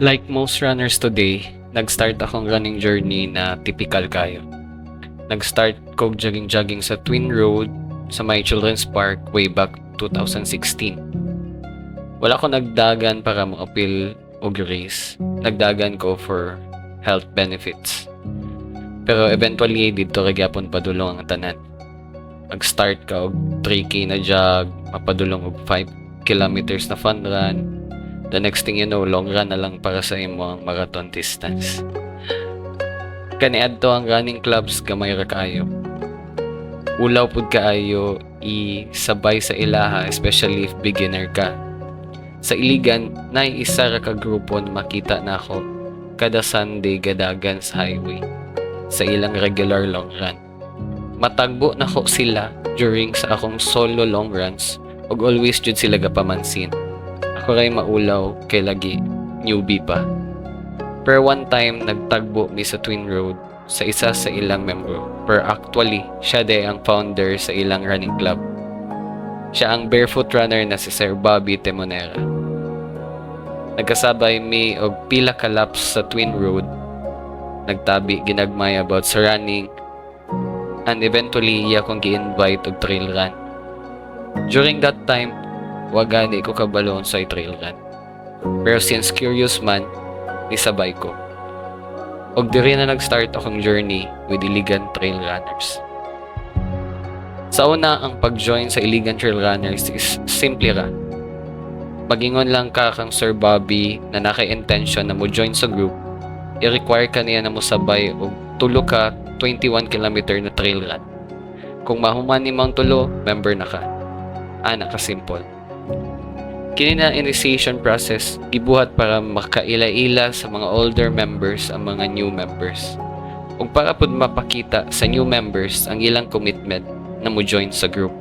Like most runners today, nag-start akong running journey na typical kayo. Nag-start ko jogging sa Twin Road sa may Children's Park way back 2016. Wala ko nagdagan para mo-appeal og race. Nagdagan ko for health benefits. Pero eventually, dito gyapon padulong ang tanan. Nag-start ka og 3K na jog, mapadulong og 5 kilometers na fun run. The next thing you know, long run na lang para sa imo ang marathon distance. Kaniadto ang running clubs gamay ra kaayo. Ulaw pud kaayo isabay sa ilaha, especially if beginner ka. Sa Iligan, isa ra ka grupo na makita nako kada Sunday gadagan sa highway sa ilang regular long run. Matagbo nako sila during sa akong solo long runs ug always jud sila gapamansin. Ako ray maulaw kay lagi newbie pa. Per one time nagtagbo mi sa Twin Road sa isa sa ilang membro. Per actually, siya day ang founder sa ilang running club. Siya ang barefoot runner na si Sir Bobby Temonera. Nagkasabay mi og pila ka laps sa Twin Road. Nagtabi ginagmay about sa running and eventually iya kong gi-invite og trail run. During that time, wagani ko kabalon sa trail run. Pero since curious man, nisabay ko. Og diri na nag-start akong journey with Iligan Trail Runners. Sa una, ang pag-join sa Iligan Trail Runners is simple ra. Magingon lang ka kang Sir Bobby na naka-intention na mo join sa group, i-require ka niya na mo sabay og tulo ka 21 km na trail run. Kung mahuman ni mong tulo, member na ka. Ana ka simple. Kini na initiation process gibuhat para makaila-ila sa mga older members ang mga new members. Ug para pud mapakita sa new members ang ilang commitment na mo join sa group.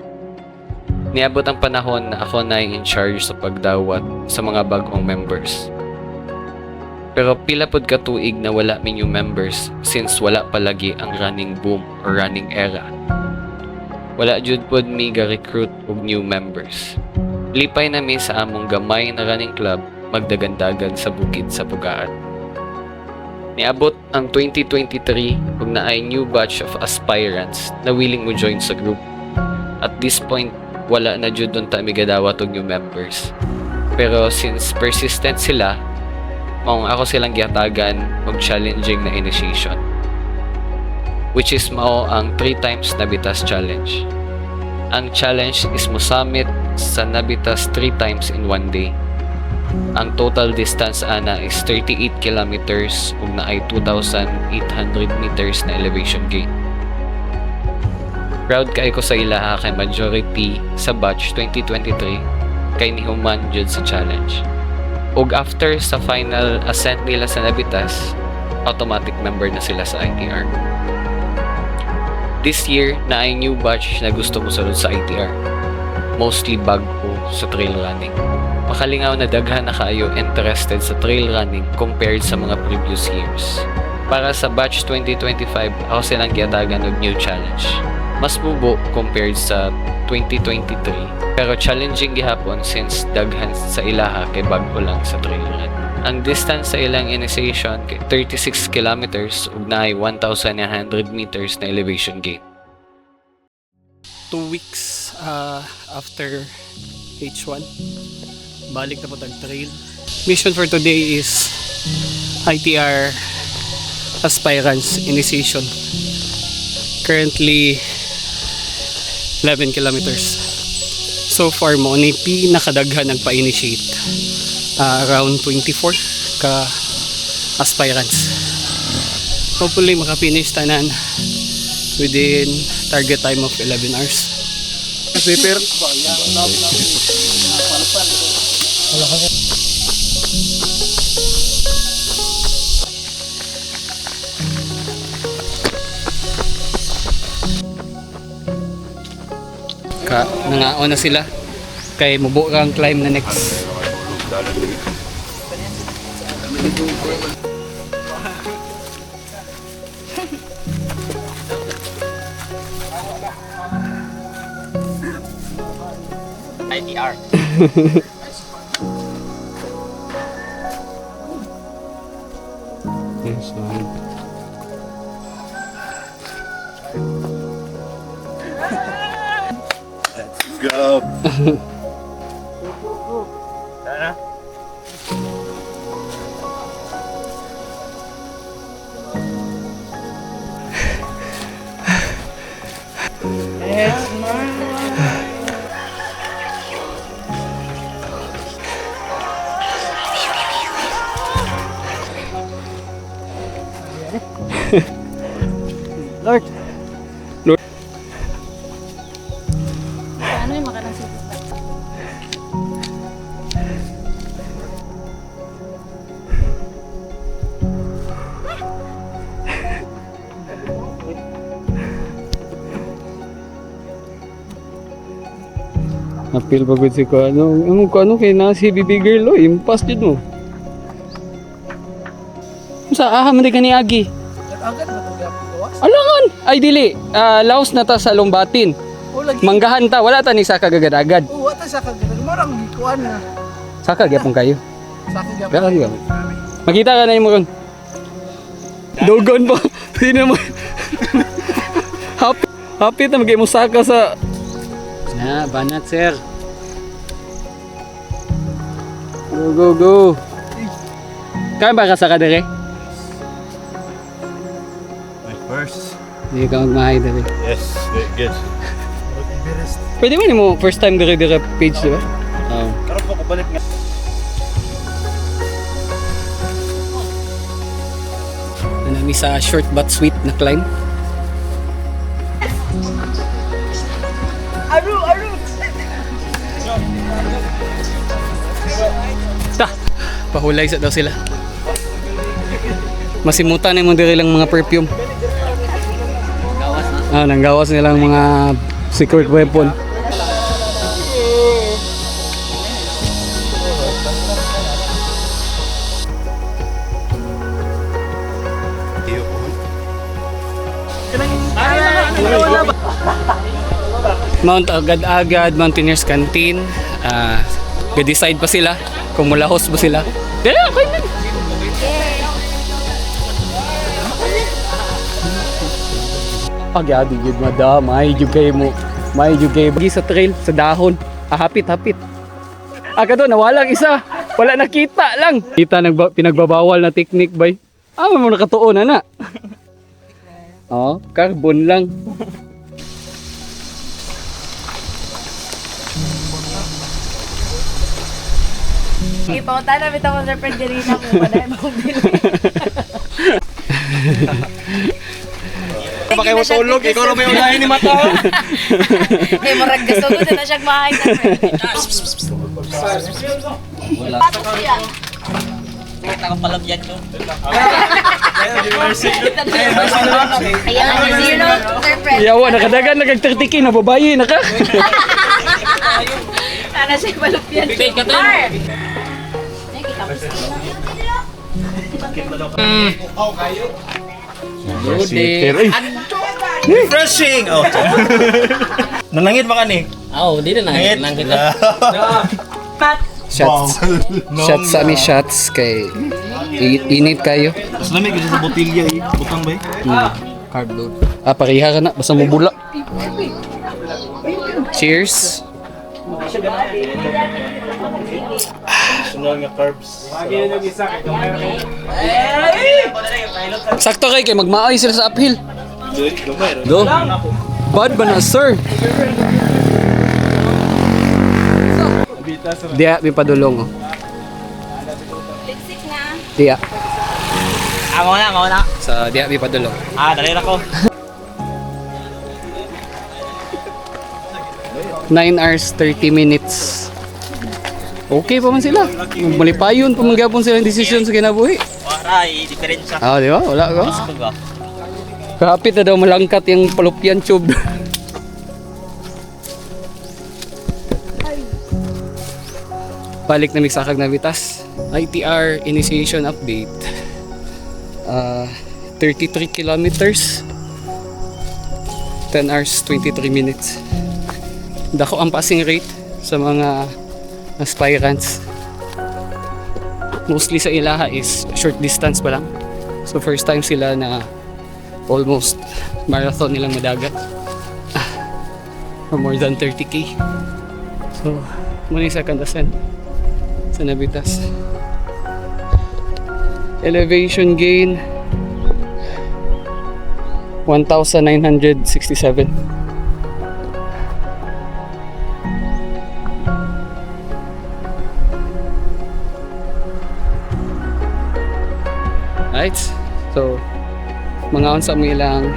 Niabot ang panahon na ako na in charge sa pagdawat sa mga bagong members. Pero pila pud ka tuig na wala mi new members since wala palagi ang running boom or running era. Wala jud pud mi ga-recruit og new members. Lipay nami sa among gamay na running club magdagandagan sa bukid sa Pugaan. Niabot ang 2023 ug naay new batch of aspirants na willing mo join sa group. At this point, wala na jud unta mi gadawat og new members. Pero since persistent sila, maong ako silang gihatagan og challenging na initiation. Which is mao ang 3 times Nabitas challenge. Ang challenge is mo summit sa Nabitas 3 times in 1 day. Ang total distance ana is 38 kilometers ug naay 2,800 meters na elevation gain. Proud kay ko sa ilaha kay majority sa batch 2023 kay nihuman jud sa challenge. Ug after sa final ascent nila sa Nabitas, automatic member na sila sa ITR. This year, na ay new batch na gusto mo sunod sa ITR. Mostly bago sa trail running. Makalingaw na daghan na kayo interested sa trail running compared sa mga previous years. Para sa batch 2025, ako silang giatagan og new challenge. Mas bubo compared sa 2023, pero challenging gihapon since daghan sa ilaha kay bago lang sa trail run. Ang distance sa ilang initiation kay 36 kilometers ug naay 1,900 meters na elevation gain. 2 weeks after H1, balik na po tag trail. Mission for today is ITR aspirants initiation. Currently 11 kilometers. So far mo ni pinakadaghan nagpa-initiate. Around 24 ka aspirants. Hopefully makapinish tanan within target time of 11 hours. Paper. Nangaon na sila kay mubo kang climb na next. ITR. Yes, so, Go. Lord. Ano yung makanang sipit? Napil pagod si ko ano kay na si baby girl impas jud mo. Sa man di kani agi. Agad na ito gawas. Alangan ay dili laos na ta sa Lombatin. O lagi. Manggahan ta wala ta ni sa kagagad-agad. O wata sa kagad. Marang gikuan na. Saka gyapon kayo. Sa kagad. Pero ano makita ka na mo ron. Dogon pa. Sino mo? Happy na magay mo saka sa na banat sir. Go. Kaya ba ka saka dere? My first. Hindi ka magmahay dere. Yes, good. Pwede mo first time dere page di ba? Oo. Karon ko balik nga. Nami sa short but sweet na climb. Aru! Ta, pahulay sa daw sila. Masimutan na mo diri lang mga perfume. Nanggawas nilang mga secret weapon. Mount Agad-Agad, Mountaineers Canteen. Ga-decide pa sila kung mulahos ba sila. Dala, okay na. Pagyadi gid madam, may jud kay mo. May jud kay bagi sa trail sa dahon. Hapit. Kato nawalang isa. Wala nakita lang. Kita pinagbabawal na technique bay. Mo nakatuon na. Oh, carbon lang. Ipaunta na bitaw ko sa Frederica kung wala mo bili. Bakay mo tulog, ikaw na may unahin ni mata. Eh, marag gusto ko din na siyang mahay na. Pasok siya. Ayan, zero, Sir Fred. Yawa nakadagan nagag-30k na babayi na ka. Sana siya malupyan. Mar! Refreshing. Oh. Nanangit ba ka ni? Oo, di na nang kita. Shots. Shots sa amin shots kay init kayo. Mas lamig kasi sa botilya eh. Butang ba eh? Carb load. Pareha ka na basta mo bula. Cheers. Sunod nga carbs. Sakto kay magmaay sila sa uphill. Gamay. Go. Bad ba na sir? Dia may padulong oh. Ligsik na. Dia. Amo na. Sa dia may padulong. Dali na ko. 9 hours 30 minutes. Okay pa man sila. Malipayon pa man gyapon sila ang desisyon sa kinabuhi. Wala, diferensya. Di ba? Wala ka. Tuga. Kahapit na daw malangkat yung palupyan tube. Balik na migsakag na bitas. ITR initiation update. 33 kilometers. 10 hours 23 minutes. Dako ang passing rate sa mga aspirants. Mostly sa ilaha is short distance pa lang. So first time sila na almost marathon nilang madagat. For more than 30k. So, muna yung second ascent sa Navitas. Elevation gain 1,967. Right? So, mga unsa mo ilang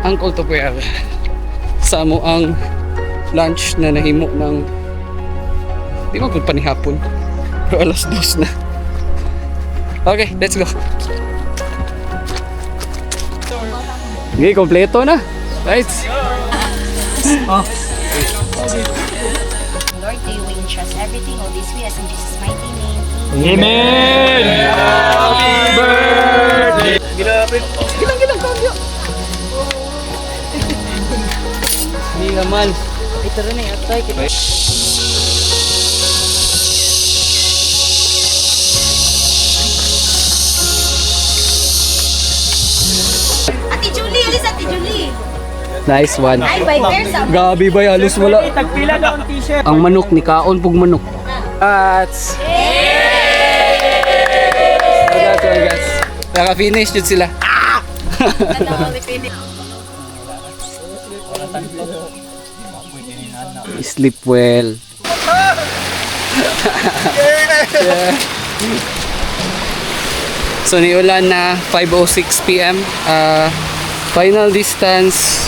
Uncle to Kuya sa mo ang lunch na nahimo ng di mo po panihapon pero alas 2 na. Okay, let's go. Okay, kompleto na. Right? Lord, to you we entrust everything, all this we ask in Jesus' mighty name. Amen! Happy birthday! Gilang, kambyo! Hindi naman. Ito rin eh, atoy. Ate Julie, alis Ate Julie. Nice one. Ay, by fair sa Gabi ba halos wala. Ang manok ni Kaon pug manok. That's guys. Naka-finish jud sila. Sleep well. Yeah. So niulan na 5:06 PM. Final distance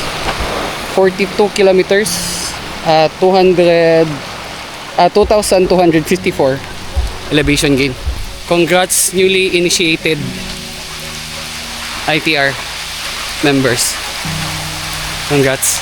42 kilometers. 2,254 elevation gain. Congrats newly initiated ITR members. Congrats.